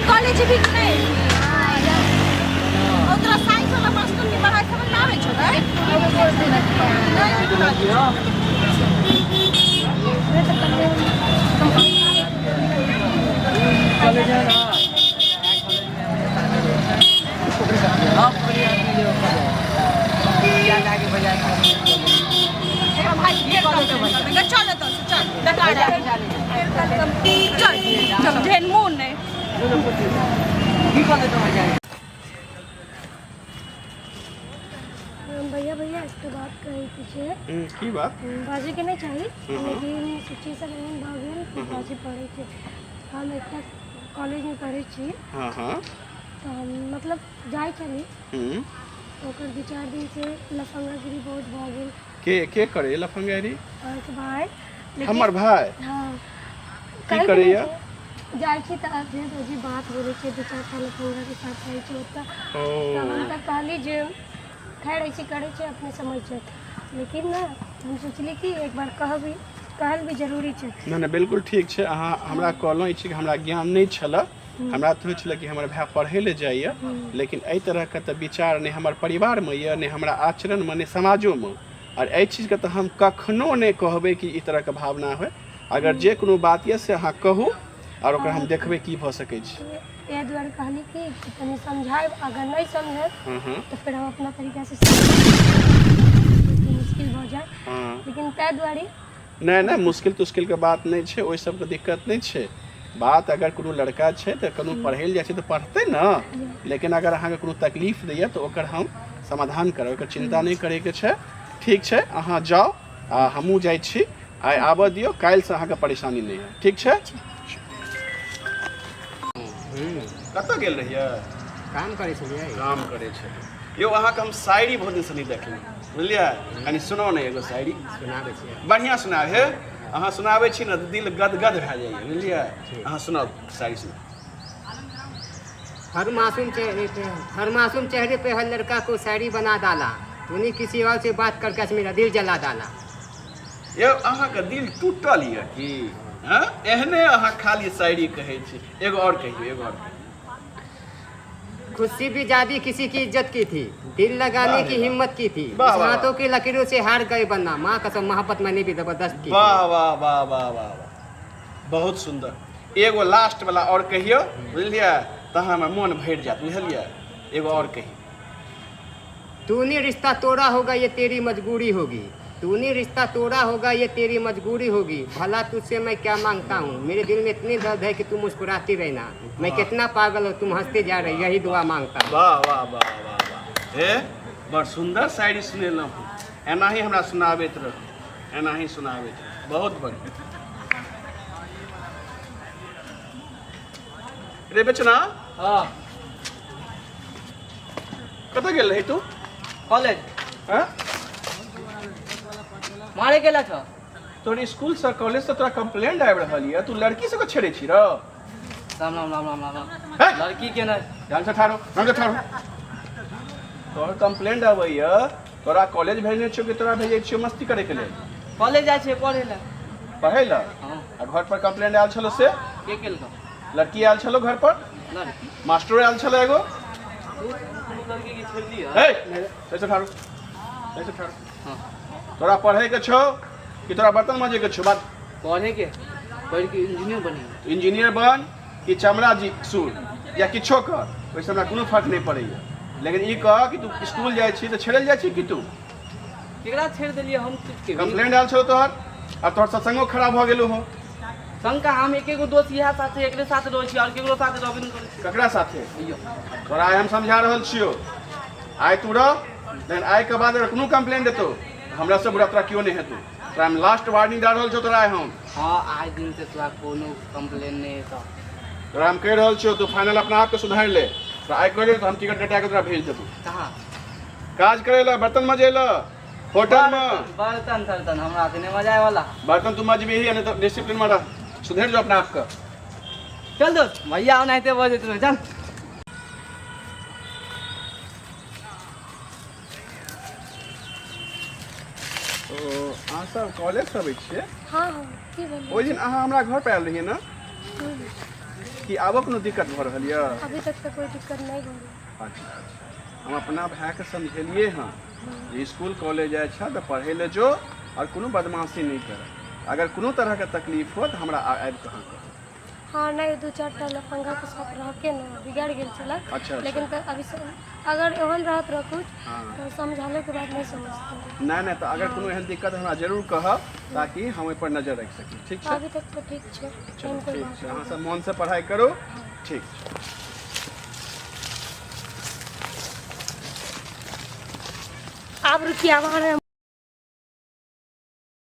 College भी नहीं और तोरा साइंस वाला मास्टर की पढ़ाई समझ में आवे छौ रे कॉलेज है ना आप क्या जाके बाजार भाई ये कॉलेज में चल तो चल डका चल चल ढेन मून ने की कॉलेज में जाए भैया भैया इसके बात कही पीछे की बात बाजी के नहीं चाहिए लेकिन सिचुएशन एहन भऽ गेल कि बाजी पढ़े छै हम एक कॉलेज में पढ़े छी हाँ हाँ तो हम मतलब जाए चली ओकर 2-4 दिन से लफंगागिरी बहुत भऽ गेल के करे लफंगेरी अहाँके भाई हमर भाई हाँ की करैया जाए छी तऽ अध्यक्ष जी बात बोले छै 2-4 टा लफंगा के साथ रहै छै ओतऽ तऽ हम तऽ कहली जे खैर ऐसे करे छै अपने समझ छै लेकिन ना हम सोचली कि एक बार कहल भी जरूरी छै नहीं बिल्कुल ठीक है अहाँ हमरा कहलहुँ कि हमरा ज्ञान नहीं छल हमरा तो छल कि हमर भाई पढ़े ले जाइए लेकिन एहि तरह के तो विचार नहीं हमर परिवार में ये नहीं हमरा आचरण में नहीं समाजों में और एहि चीज के तो हम कखनो नहीं कहबे कि ई तरह के भावना हो अगर जे कोनो बात ये से अहाँ कहू और ओकरा हम देखबे की भ सकै छै ए द्वारा कहली कि तनी समझाए अगर नहीं समझे तो फिर हम अपना तरीका से मुश्किल हो जाए लेकिन तै द्वारे नहीं मुश्किल तुश्किल के बात नहीं है ओहि सबके दिक्कत नहीं है बात अगर कोनो लड़का है तो कोनो पढ़े जाए तो पढ़ते ना लेकिन अगर अहाँ कोनो तकलीफ दैए तो ओकर हम समाधान करब ओकर चिंता नहीं करे के छै ठीक है अहाँ जाओ हमहूँ जाइ छी आइ आबऽ दियौ काल्हि से अहाँके परेशानी नहीं है ठीक है कतऽ गेल रहिए काम करे छलिए काम करे छै यो अहाँके हम शायरी बहुत दिन से नहीं देखली बुझलिए कनी सुनाओ ने एगो शायरी सुनाबे छियै बढ़िया सुनाब हे अहाँ सुनाबे छी ने दिल गदगद भए जाइए बुझलिए अहाँ सुनाओ शायरी सुनाओ हर मासूम चेहरे पे हर लड़का को शायरी बना डाला तूने किसी और से बात करके मेरा दिल जला डाला ये अहाँके दिल टूटल ये कि एहने अहाँ खाली शायरी कहै छी एगो और कहियो एगो और खुशी भी ज्यादा किसी की इज्जत की थी दिल लगाने की हिम्मत की थी हाथों की लकीरों से हार गए बनना माँ कसम मोहब्बत मैंने भी जबरदस्त की वाह वाह वाह वाह वाह बहुत सुंदर एगो लास्ट वाला और कहियो बुझलिए तहाँ हमर मन भरि जात बुझलिए एगो और कहियो तूने रिश्ता तोड़ा होगा ये तेरी मजबूरी होगी तूने रिश्ता तोड़ा होगा ये तेरी मजबूरी होगी भला तुझसे मैं क्या मांगता हूँ मेरे दिल में इतनी दर्द है कि तुम मुस्कुराती रहना मैं कितना पागल हूँ तुम हंसते जा रहे यही दुआ मांगता हूँ वाह वाह वाह वाह वाह हे बड़ सुंदर शायरी सुनेलहुँ एना ही हमरा सुनाबैत रहू एना ही सुनाबैत रहू बहुत बढ़िया रे बेचना हाँ कतऽ गेल रही तू कॉलेज हाँ मारे गेला छ तोर स्कूल से कॉलेज से तोरा कंप्लेंट आबि रहल है तू लड़की से को छेड़े छी रो राम राम राम राम राम हे? लड़की के ना ध्यान से ठाड़ो तोर कंप्लेंट आबैया तोरा कॉलेज भेजने छियो कि तोरा भेजे छियो मस्ती करे के लेल कॉलेज जाय छै पढ़े ला पढ़े ला हां आ घर पर कंप्लेंट आयल छलो से के केल का लड़की आयल छलो घर पर लड़की मास्टर आयल छलो एगो लड़की की छेड़ दी हे ऐसे ठाड़ो हां तोरा पढ़े के छो कि तोरा बर्तन माजे के छो बात पढ़े के पढ़ के इंजीनियर बनी इंजीनियर बन कि चमड़ा जी सूर या किछो कर वैसे हमरा कोनो फर्क नहीं पड़ैया लेकिन ई कह कि तू स्कूल जाय छी तो छेड़ल जाय छी कि तू केकरा छेड़ देलिए हम के कंप्लेंट आयल छो तोहर और तोहर सत्संगो खराब हो गेलो हो शंका हम एकेगो दोस्त इहा साथे एकरे साथ रहै छी और केकरो साथ रहबे नहीं करै छी ककरा साथे अइयो तोरा आइ हम समझा रहल छियो आइ तू रह लेकिन आइ के बाद अगर कोनो कंप्लेंट देतो हमरा से बुरा तोरा क्यों नहीं हेतु तोरा हम लास्ट वार्निंग दे रहल छो तोरा आइ हम हां आज दिन से तोरा कोनो कंप्लेन नहीं है तोरा हम कह रहल छियो तू फाइनल अपना आप के सुधार ले तो आइ कहले तो हम टिकट डेटा के तोरा भेज देबो कहां काज करे ला बर्तन मजे ला होटल में बर्तन हमरा से नहीं मजा आए वाला बर्तन तू मजबी ही नहीं तो डिसिप्लिन में रह सुधर जो अपना आप का चल दोस्त भैया नहीं तो बजे तू चल अहाँ सब कॉलेज से अबै छियै हाँ हाँ की बोलिए ओहि दिन अहाँ हमरा घर पर आयल रहियै ने कि आबो कोनो दिक्कत भऽ रहल यऽ? अभी तक तो कोई दिक्कत नहीं हो रही। अच्छा हम अपना भाई के समझेलिए हाँ जे स्कूल कॉलेज जाए छ तो पढ़े ले जो और कोनो बदमाशी नहीं कर। अगर कोनो तरह के तकलीफ हो तो हमरा आबि कहाँ कर। हाँ नहीं 2-4 टा लफंगा के साथ रह के ना बिगाड़ गेल छला। अच्छा। लेकिन तो अभी अगर एहन रहत रह कुछ हाँ। तो समझाले के बाद नहीं समझते। नहीं तो अगर कोनो एहन दिक्कत हमरा जरूर कहब ताकि हम ओइ पर नजर रख सकी। ठीक छै? अभी तक तो ठीक है। चलो ठीक छै, अहाँ सब मन से पढ़ाई करो। ठीक छै। आप रुकिए, अब आ रहे हैं।